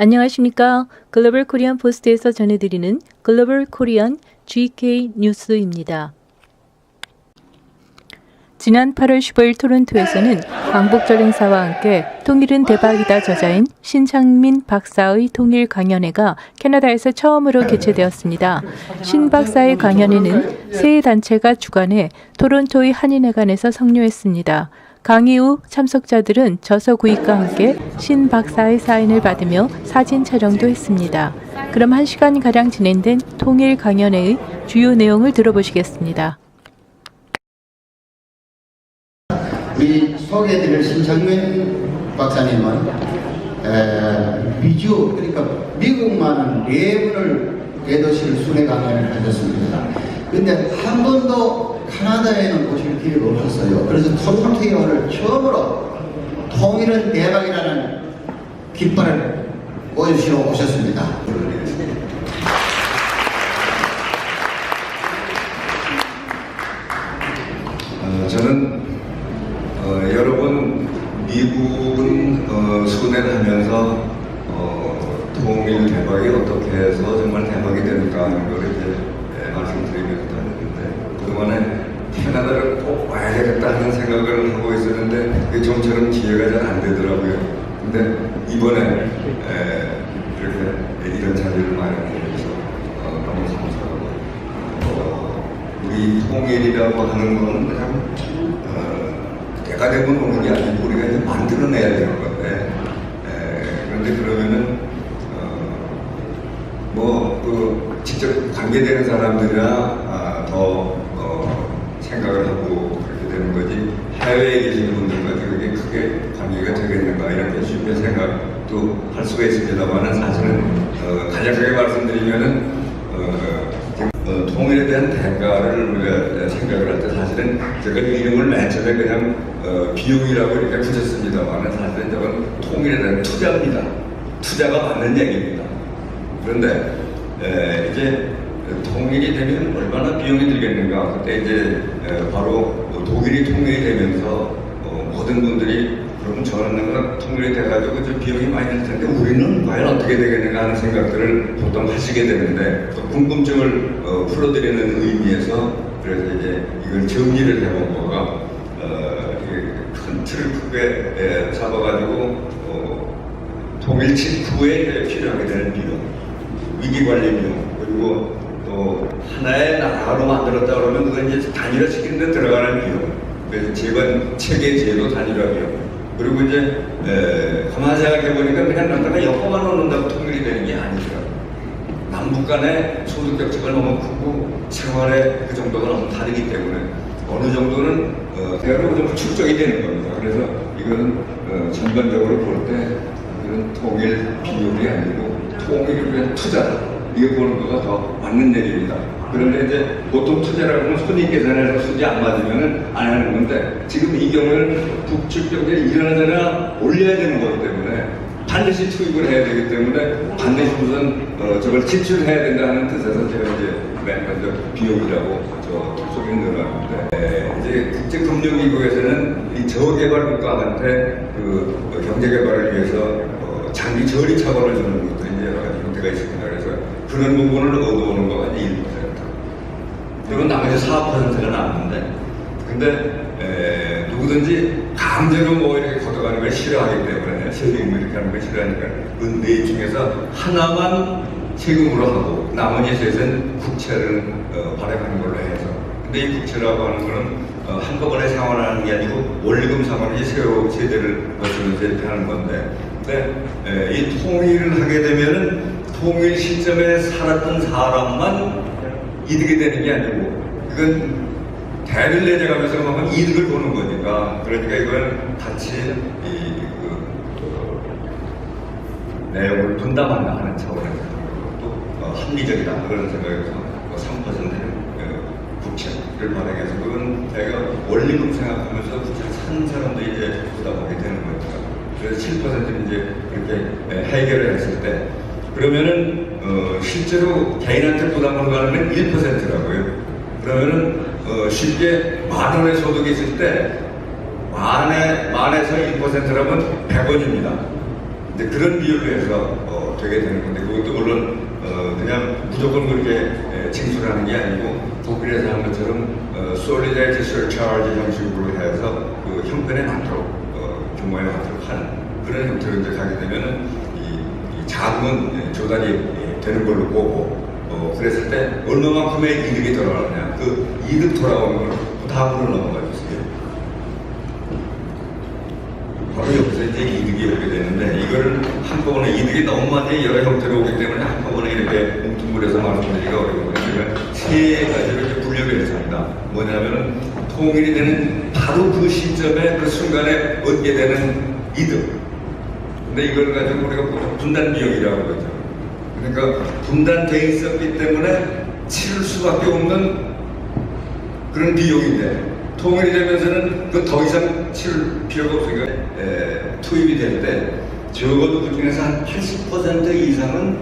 안녕하십니까. 글로벌 코리안 포스트에서 전해드리는 글로벌 코리안 GK 뉴스입니다. 지난 8월 15일 토론토에서는 광복절 행사와 함께 통일은 대박이다 저자인 신창민 박사의 통일 강연회가 캐나다에서 처음으로 개최되었습니다. 신 박사의 강연회는 세 단체가 주관해 토론토의 한인회관에서 성료했습니다. 강의 후 참석자들은 저서 구입과 함께 신 박사의 사인을 받으며 사진 촬영도 했습니다. 그럼 1시간가량 진행된 통일 강연회의 주요 내용을 들어보시겠습니다. 우리 소개해드릴 신창민 박사님은 미주, 그러니까 미국만 4번을 대도시를 순회 강연을 하셨습니다. 근데 한 번도 카나다에는 오실 기회가 없었어요. 그래서 토론토에 오늘 처음으로 통일은 대박이라는 깃발을 보여주시러 오셨습니다. 저는 여러 번 미국은 순회를 하면서 통일 대박이 어떻게 해서 정말 대박이 될까 하는 걸 이제 말씀드리면서 다녔는데, 그동안에 캐나다를 꼭 와야 되겠다 하는 생각을 하고 있었는데 그게 좀처럼 기회가 잘 안 되더라고요. 근데 이번에 이렇게 이런 자리를 마련해 주셔서 너무 감사하고, 우리 통일이라고 하는 거는 그냥 때가 되면 오는 게 아니고 우리가 이제 만들어내야 되는 건데, 그런데 그러면은 직접 관계되는 사람들이나 더 생각을 하고 그렇게 되는 거지, 해외에 계신 분들과 그게 크게 관계가 되겠는가 이렇게 쉽게 생각도 할 수가 있습니다만은, 사실은 간략하게 말씀드리면은 통일에 대한 대가를 우리가 생각을 할 때 사실은 제가 이름을 맨 처음에 그냥 비용이라고 이렇게 붙였습니다만은, 사실은 저건 통일에 대한 투자입니다. 투자가 맞는 얘기입니다. 그런데 이제 통일이 되면 얼마나 비용이 들겠는가. 그때 이제 바로 독일이 통일이 되면서 모든 분들이 그럼 저는 통일이 돼가지고 좀 비용이 많이 들 텐데 우리는 과연 어떻게 되겠는가 하는 생각들을 보통 하시게 되는데, 또 궁금증을 풀어드리는 의미에서 그래서 이제 이걸 정리를 해본 거가 큰 틀을 크게 잡아가지고 통일 직후에 필요하게 되는 비용, 위기관리 비용, 그리고 또 하나의 나라로 만들었다 그러면 그건 이제 단일화시키는 데 들어가는 비용, 그래서 재건 체계 제도 단일화 비용, 그리고 이제 가만히 생각해 보니까 그냥 나라가 엮어만 놓는다고 통일이 되는 게 아니더라고요. 남북 간의 소득 격차가 너무 크고 생활의 그 정도가 너무 다르기 때문에 어느 정도는 대화로 좀 축적이 되는 겁니다. 그래서 이거는 전반적으로 볼 때 이건 통일 비용이 아니고 통일을 위한 투자다, 이거 보는 거가 더 맞는 얘기입니다. 그런데 이제 보통 투자라고 하면 손익 계산해서 수지 안 맞으면은 안 하는 건데, 지금 이 경우는 북측 경제에 일어나잖아 올려야 되는 거기 때문에 반드시 투입을 해야 되기 때문에 반드시 우선 저걸 지출해야 된다는 뜻에서 제가 이제 맨 먼저 비용이라고 저 속에 넣어놨는데, 이제 국제금융기구에서는 이 저개발 국가한테 그 경제개발을 위해서 장기 저리 차원을 주는 것들이 이제 여러 가지 형태가 있습니다. 그래서 그런 부분을 얻어오는 거가 이제 1%. 그리고 나머지 4%가 남는데, 근데 누구든지 강제로 뭐 이렇게 걷어가는 걸 싫어하기 때문에, 세금을 이렇게 하는 걸 싫어하니까 그 네 중에서 하나만 세금으로 하고 나머지 셋은 국채를 발행하는 걸로 해서, 근데 이 국채라고 하는 거는 한꺼번에 상환하는 게 아니고 원리금 상환이 새로 세대를 거치면서 이렇게 하는 건데, 근데 이 통일을 하게 되면은 통일 시점에 살았던 사람만 이득이 되는 게 아니고, 이건 대를 내려가면서 하면 이득을 보는 거니까, 그러니까 이건 같이 내용을 분담한다 하는 차원에서 또 합리적이다 그런 생각에서 3%는 국채를 발행해서, 그건 내가 원리금 생각하면서 국채를 산 사람도 이제 부담하게 되는 거니까, 그래서 7%는 이제 이렇게 해결을 했을 때, 그러면은 실제로 개인한테 부담으로 가는 건 1%라고요. 그러면은 쉽게 10,000원의 소득이 있을 때 만에서 1%라면 100원입니다. 이제 그런 비율로 해서 되게 되는 건데 그것도 물론 그냥 무조건 그렇게 징수하는 게 아니고 독일에서 한 것처럼 solidarity surcharge 형식으로 해서 그 형편에 맞도록 규모에 맞도록 하는 그런 형태로 이제 가게 되면은 이 자금은 조달이 되는 걸로 보고 그랬을 때 얼마만큼의 이득이 돌아가느냐 그 이득 돌아오는 걸 다음으로 넘어가 주세요. 바로 여기서 이제 이득이 오게 되는데 이거를 한꺼번에 이득이 너무 많이 여러 형태로 오기 때문에 한꺼번에 이렇게 뭉뚱그려서 말씀드리기가 어려워요. 그러니까 세 가지로 이제 분류를 했습니다. 뭐냐면은 통일이 되는 바로 그 시점에 그 순간에 얻게 되는 이득. 근데 이걸 가지고 우리가 분단 비용이라고 그러죠. 그러니까 분단돼 있었기 때문에 치를 수밖에 없는 그런 비용인데 통일이 되면서는 그 더 이상 치를 필요가 없으니까 투입이 될 때 적어도 그 중에서 한 80% 이상은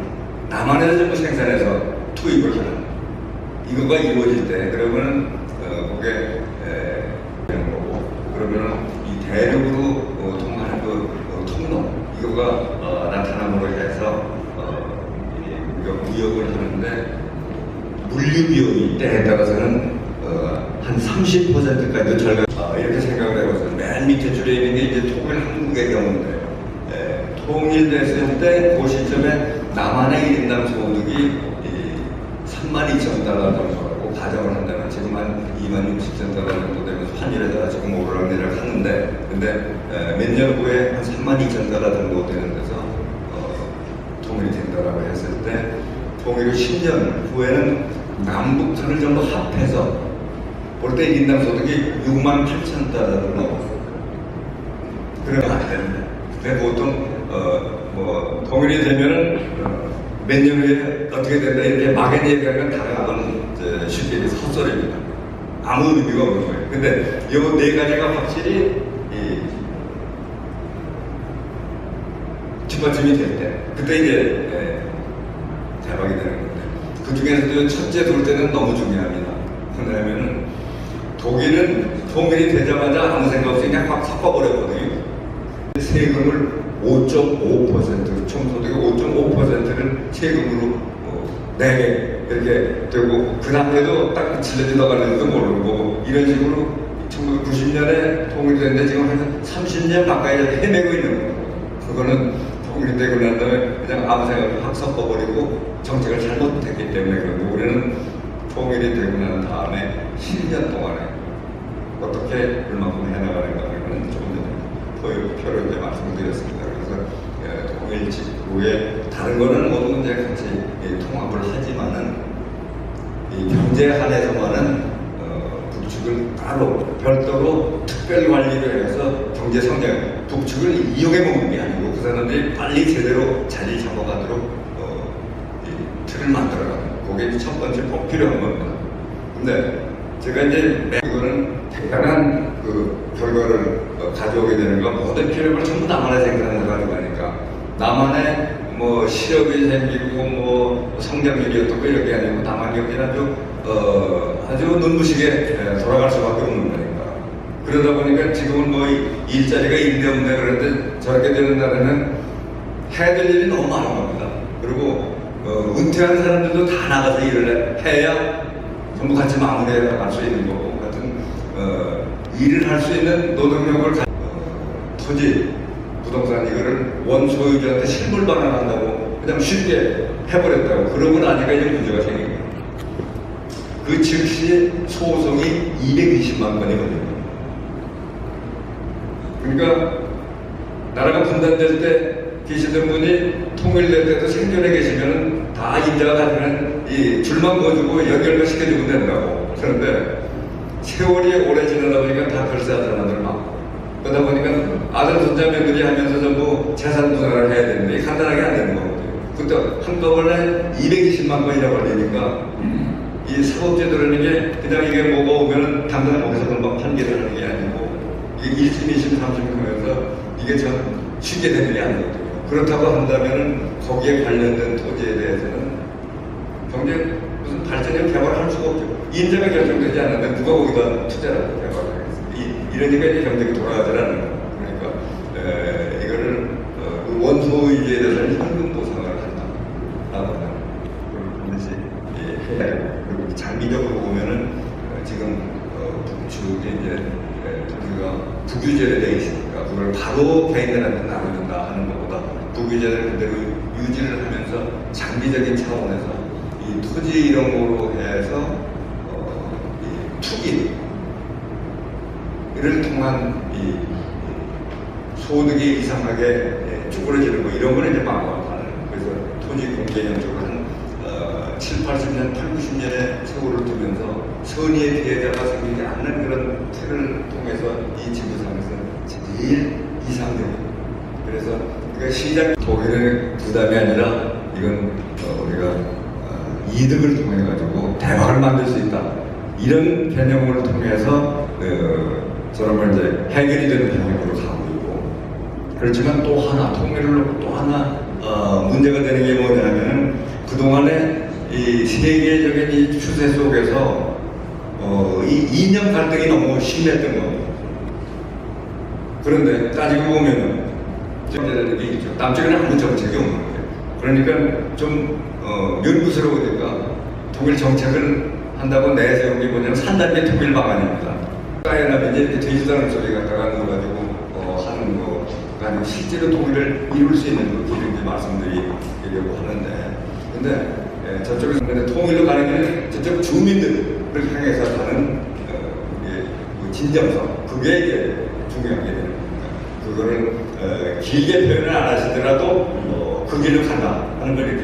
남한에서 전부 생산해서 투입을 하는 이거가 이루어질 때 그러면은 그게 되는 거고 그러면은 이 대륙으로 통하는 그 통로 이거가 나타남으로 해서 우리가 무역을 하는데 물류 비용이 때에 따라서는 한 30%까지도 절감 이렇게 생각을 해봤어요. 맨 밑에 줄에 있는 게 이제 통일 한국의 경우인데 통일됐을 때 그 시점에 남한의 1인당 소득이 32,000달러 정도라고 가정을 한다면 지금 한 26,000달러 정도 되면서 환율에 따라 지금 오르락내리락 하는데 근데 몇 년 후에 한 32,000달러 정도 되는 데서 통일이 된다라고 했을 때 통일 후 10년 후에는 남북한을 전부 합해서 볼 때 1인당 소득이 68,000달러를 넘었어요. 그러면 안 되는데. 근데 보통, 통일이 되면은, 몇 년 후에 어떻게 된다, 이렇게 막연히 얘기하면 다른 쉽게 얘기해서 헛소리입니다. 아무 의미가 없는 거예요. 근데 이 네 가지가 확실히, 뒷받침이 될 때, 그때 이제, 대박이 되는 건데. 그 중에서도 첫째, 둘째는 너무 중요합니다. 왜냐면은, 독일은 통일이 되자마자 아무 생각 없이 그냥 확 섞어버렸거든요. 세금을 5.5%, 총소득의 5.5%를 세금으로 내게 이렇게 되고, 그 다음에도 딱 질러지다 가는지도 모르고, 이런 식으로 1990년에 통일이 됐는데 지금 한 30년 가까이 헤매고 있는 거예요. 그거는 통일이 되고 난 다음에 그냥 아무 생각 없이 확 섞어버리고 정책을 잘못했기 때문에 그런데 우리는 통일이 되고 난 다음에 10년 동안에 어떻게 얼마큼 해나가는가 하는 조금 전에 표를 이제 말씀드렸습니다. 그래서 통일 직후에 다른 거는 모두 이제 같이 통합을 하지만은 이 경제 한에서만은 북측을 따로 별도로 특별 관리를 해서 경제 성장 북측을 이용해 먹는 게 아니고 그 사람들이 빨리 제대로 자리 잡아가도록 이 틀을 만들어가는 그게 첫 번째 꼭 필요한 겁니다. 근데 제가 이제 이거는 대단한 그 결과를 가져오게 되는 건 모든 필요를 전부 남한에 생산해서 가져가니까 남한에 뭐 실업이 생기고 뭐 성장률이 어떻고 이렇게 아니고 남한 경제는 아주 눈부시게 돌아갈 수밖에 없는 거니까 그러다 보니까 지금은 뭐 일자리가 있네 없네 그런데 저렇게 되는 날에는 해야 될 일이 너무 많은 겁니다. 그리고 은퇴한 사람들도 다 나가서 일을 해야 전부 같이 마무리해 갈 수 있는 거고 같은 일을 할 수 있는 노동력을 토지, 부동산 이거를 원소유주한테 실물 반환한다고 그냥 쉽게 해버렸다고 그러고 나니까 이제 문제가 생긴 거예요. 그 즉시 소송이 220만 건이 걸립니다. 그러니까 나라가 분단될 때 계시던 분이 통일될 때도 생존해 계시면은 다 인자가 가지는 이 줄만 거주고 연결만 시켜주면 된다고. 그런데 세월이 오래 지나다 보니까 다 별세한 사람들 많고 그러다 보니까 아들 손자 며느리 하면서 전부 재산 분할을 해야 되는데 간단하게 안 되는 거거든요. 그때 한꺼번에 220만 건이나 걸리니까 이 사법제도라는 게 그냥 이게 뭐가 오면은 당장 거기서 금방 판결을 하는 게 아니고 이게 1심, 2심, 3심 하면서 이게 참 쉽게 되는 게 아니거든요. 그렇다고 한다면은 거기에 관련된 토지에 대해서는 경제 무슨 발전이나 개발을 할 수가 없죠. 인재가 결정되지 않는데 누가 거기다 투자를 하고 개발을 하겠어요. 이러니까 이제 경제가 돌아가지 않는 거예요. 그러니까 이거를 원소 소유주에 대해서는 현금 보상을 한다거나 반드시 해야 해요. 그리고 장기적으로 보면은 지금 북측에 이제 우리가 국유제를 돼 있으니까 그걸 바로 개인들한테 나눠준다 하는 것보다 국유제를 그대로 유지를 하면서 장기적인 차원에서 이 토지 이런 거로 해서 이 투기를 통한 이 소득이 이상하게 쭈그러지는 거 이런 거는 이제 막아가는. 그래서 토지 공개념적으로 한 7, 80년, 8, 90년의 세월을 두면서 선의의 피해자가 생기지 않는 그런 틀을 통해서 이 지구상에서 제일 이상적인. 그래서 그러니까 시장 독일의 부담이 아니라 이건 우리가 이득을 통해 가지고 대박을 만들 수 있다. 이런 개념을 통해서 저런 걸 이제 해결이 되는 방향으로 가고 있고. 그렇지만 또 하나 통일을 놓고 또 하나 문제가 되는 게 뭐냐면은 그동안에 이 세계적인 이 추세 속에서 이 이념 갈등이 너무 심했던 겁니다. 그런데 따지고 보면은 정제들이 있죠. 남쪽에는 아무 정책이 없는 거예요. 그러니까 좀 면구스러우니까 독일 정책을 한다고 내세운 게 뭐냐면 산단계 통일 방안입니다. 가야라면 이렇게 되지도 않은 소리 갖다가 넣어가지고 하는 거가 아니고 실제로 통일을 이룰 수 있는 그 길을 이제 말씀드리려고 하는데, 근데 저쪽에서 통일로 가는 길은 저쪽 주민들을 향해서 가는 진정성, 그게 이제 중요한 게 되는 겁니다. 그거를 길게 표현을 안 하시더라도 그 길을 간다 하는 걸 이렇게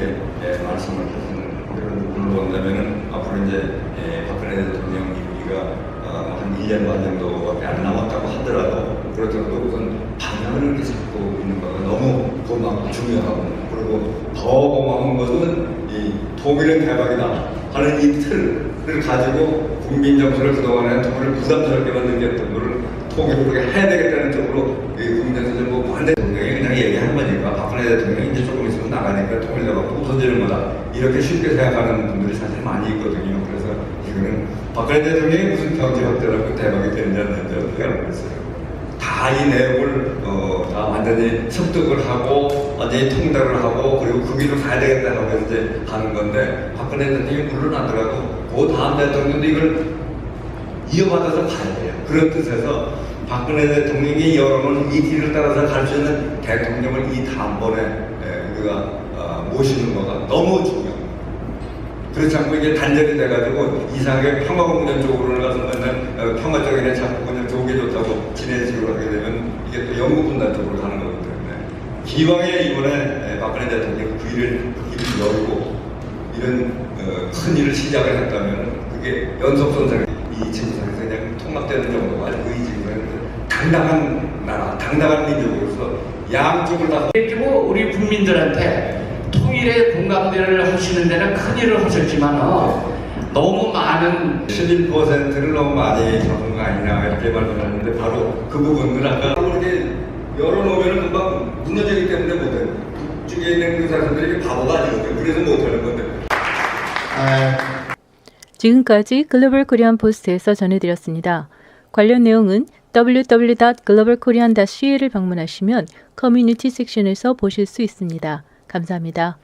말씀을 하시는 그런 부분으로 본다면은 앞으로 이제 박근혜 대통령 임기가 한 1년 반 정도밖에 안 남았다고 하더라도 그렇더라도 우선 방향을 이렇게 잡고 있는 거가 너무 고맙고 중요하고, 그리고 더 고마운 것은 이 통일은 대박이다 하는 이 틀을 가지고 국민 정서를 그동안에 통일을 부담스럽게만 느꼈던 거를 통일을 그렇게 해야 되겠다는 쪽으로 국민 정서를 뭐 반대 대통령이 그냥 얘기한 거니까 박근혜 대통령이 이제 조금 있으면 나가니까 통일되고 부서지는 거다 이렇게 쉽게 생각하는 분들이 사실 많이 있거든요. 그래서 이거는 박근혜 대통령이 무슨 경제 확대라고 대박이 되는지 안 되는지 어떻게 알고 있어요. 다 이 내용을 다 완전히 습득을 하고 완전히 통달을 하고 그리고 그 길로 가야 되겠다 하고 이제 가는 건데, 박근혜 대통령이 물러나더라도 그 다음 대통령도 이걸 이어받아서 가야 돼요. 그런 뜻에서 박근혜 대통령이 여러분 이 길을 따라서 갈 수 있는 대통령을 이 다음번에 우리가 모시는 거가 너무 중요합니다. 그렇지 않고 이게 단절이 돼가지고 이상하게 평화공전 쪽으로 가서 맨날 평화 쪽에 자꾸 그냥 좋게 좋다고 지내시고 하게 되면 이게 또 영구분단 쪽으로 가는 거기 때문에 기왕에 이번에 박근혜 대통령이 그 길을 열고 이런 큰 일을 시작을 했다면 그게 연속선상에 이 지구상에서 그냥 통합되는 정도가 아니고 이 지구상에서 당당한 나라, 당당한 민족으로서 양쪽을 다 그리고 우리 국민들한테 통일의 공감대를 하시는 데는 큰 일을 하셨지만 너무 많은 11%를 너무 많이 잡은 거 아니냐 이렇게 말씀하셨는데 바로 그 부분을 아까 이렇게 열어놓으면 금방 무너지기 때문에 못해요. 북쪽에 있는 그 사람들이 바보가 아니거든요. 그래서 못하는 건데. 지금까지 글로벌 코리안 포스트에서 전해드렸습니다. 관련 내용은 www.globalkorean.ca를 방문하시면 커뮤니티 섹션에서 보실 수 있습니다. 감사합니다.